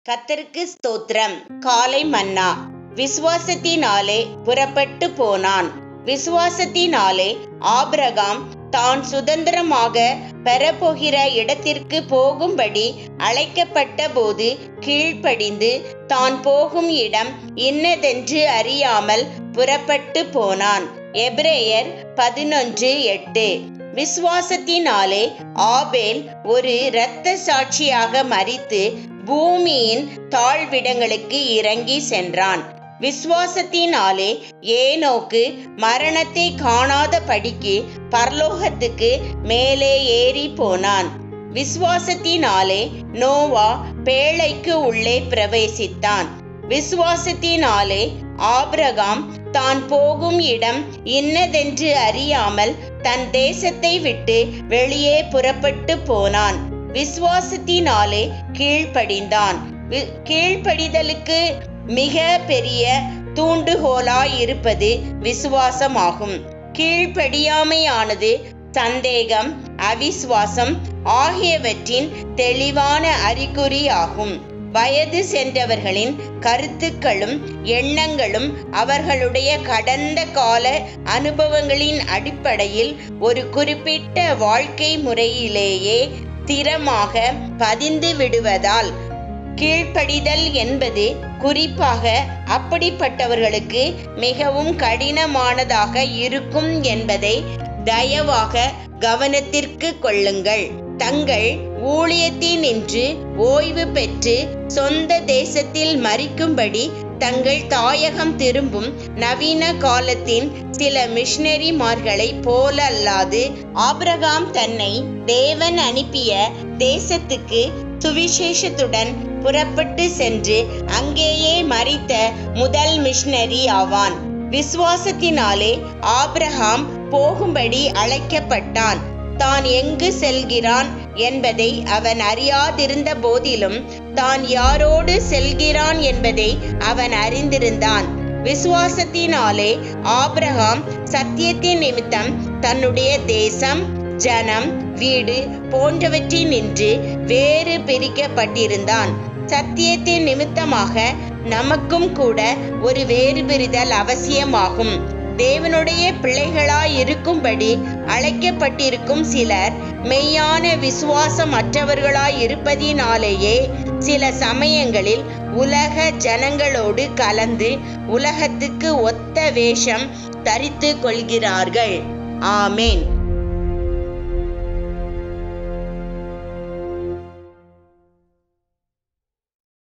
கர்த்தருக்கு ஸ்தோத்திரம். காலை மன்னா. விசுவாசத்தினாலே புறப்பட்டு போனான். விசுவாசத்தினாலே ஆபிரகாம் தான் சுதந்திரமாக பெறப்போகிற இடத்திற்கு போகும்படி அழைக்கப்பட்ட போது கீழ்ப்படிந்து தான் போகும் இடம் இன்னதென்று அறியாமல் புறப்பட்டு போனான். எபிரேயர் 11:8. விசுவாசத்தினாலே ஆபேல் ஒரு இரத்த சாட்சியாக மரித்து பூமியின் தாழ்விடங்களுக்கு இறங்கி சென்றான். விசுவாசத்தினாலே ஏனோக்கு மரணத்தை காணாத படிக்கு பரலோகத்துக்கு மேலே ஏறி போனான். விசுவாசத்தினாலே நோவா பேழைக்கு உள்ளே பிரவேசித்தான். விசுவாசத்தினாலே ஆபிரகாம் தான் போகும் இடம் இன்னதென்று அறியாமல் தன் தேசத்தை விட்டு வெளியே புறப்பட்டு போனான். விசுவாசத்தினாலே கீழ்ப்படிந்தான். கீழ்ப்படிதலுக்கு மிக பெரிய தூண்டுகோலாயிருப்பது விசுவாசமாகும். கீழ்ப்படியாமையானது சந்தேகம், அவிசுவாசம் ஆகியவற்றின் தெளிவான அறிகுறியாகும். வயது சென்றவர்களின் கருத்துக்களும் எண்ணங்களும் அவர்களுடைய கடந்த கால அனுபவங்களின் அடிப்படையில் ஒரு குறிப்பிட்ட வாழ்க்கை முறையிலேயே ஸ்திரமாக பதிந்து விடுவதால் கீழ்ப்படிதல் என்பது குறிப்பாக அப்படிப்பட்டவர்களுக்கு மிகவும் கடினமானதாக இருக்கும் என்பதை தயவாக கவனத்திற்கு கொள்ளுங்கள். தங்கள் ஊழியத்தினின்று ஓய்வு பெற்று சொந்த தேசத்தில் மரிக்கும்படி தங்கள் தாயகம் திரும்பும் நவீன காலத்தின் சில மிஷனரிமார்களை போலல்லாது ஆபிரகாம் தன்னை தேவன் அனுப்பிய தேசத்துக்கு சுவிசேஷத்துடன் புறப்பட்டு சென்று அங்கேயே மரித்த முதல் மிஷனரி ஆவான். விசுவாசத்தினாலே ஆபிரகாம் போகும்படி அழைக்கப்பட்டான். தான் எங்கு செல்கிறான் என்பதை அவன் அறியாதிருந்த போதிலும் தான் யாரோடு செல்கிறான் என்பதை அவன் அறிந்திருந்தான். விசுவாசத்தினாலே ஆபிரகாம் சத்தியத்தின் நிமித்தம் தன்னுடைய தேசம், ஜனம், வீடு போன்றவற்றினின்று வேறு பிரிக்கப்பட்டிருந்தான். சத்தியத்தின் நிமித்தமாக நமக்கும் கூட ஒரு வேறு பிரிதல் அவசியமாகும். தேவனுடைய பிள்ளைகளாயிருக்கும்படி அழைக்கப்பட்டிருக்கும் சிலர் மெய்யான விசுவாசம் அற்றவர்களாயிருப்பதினாலேயே சில சமயங்களில் உலக ஜனங்களோடு கலந்து உலகத்துக்கு ஒத்த வேஷம் தரித்து கொள்கிறார்கள். ஆமேன்.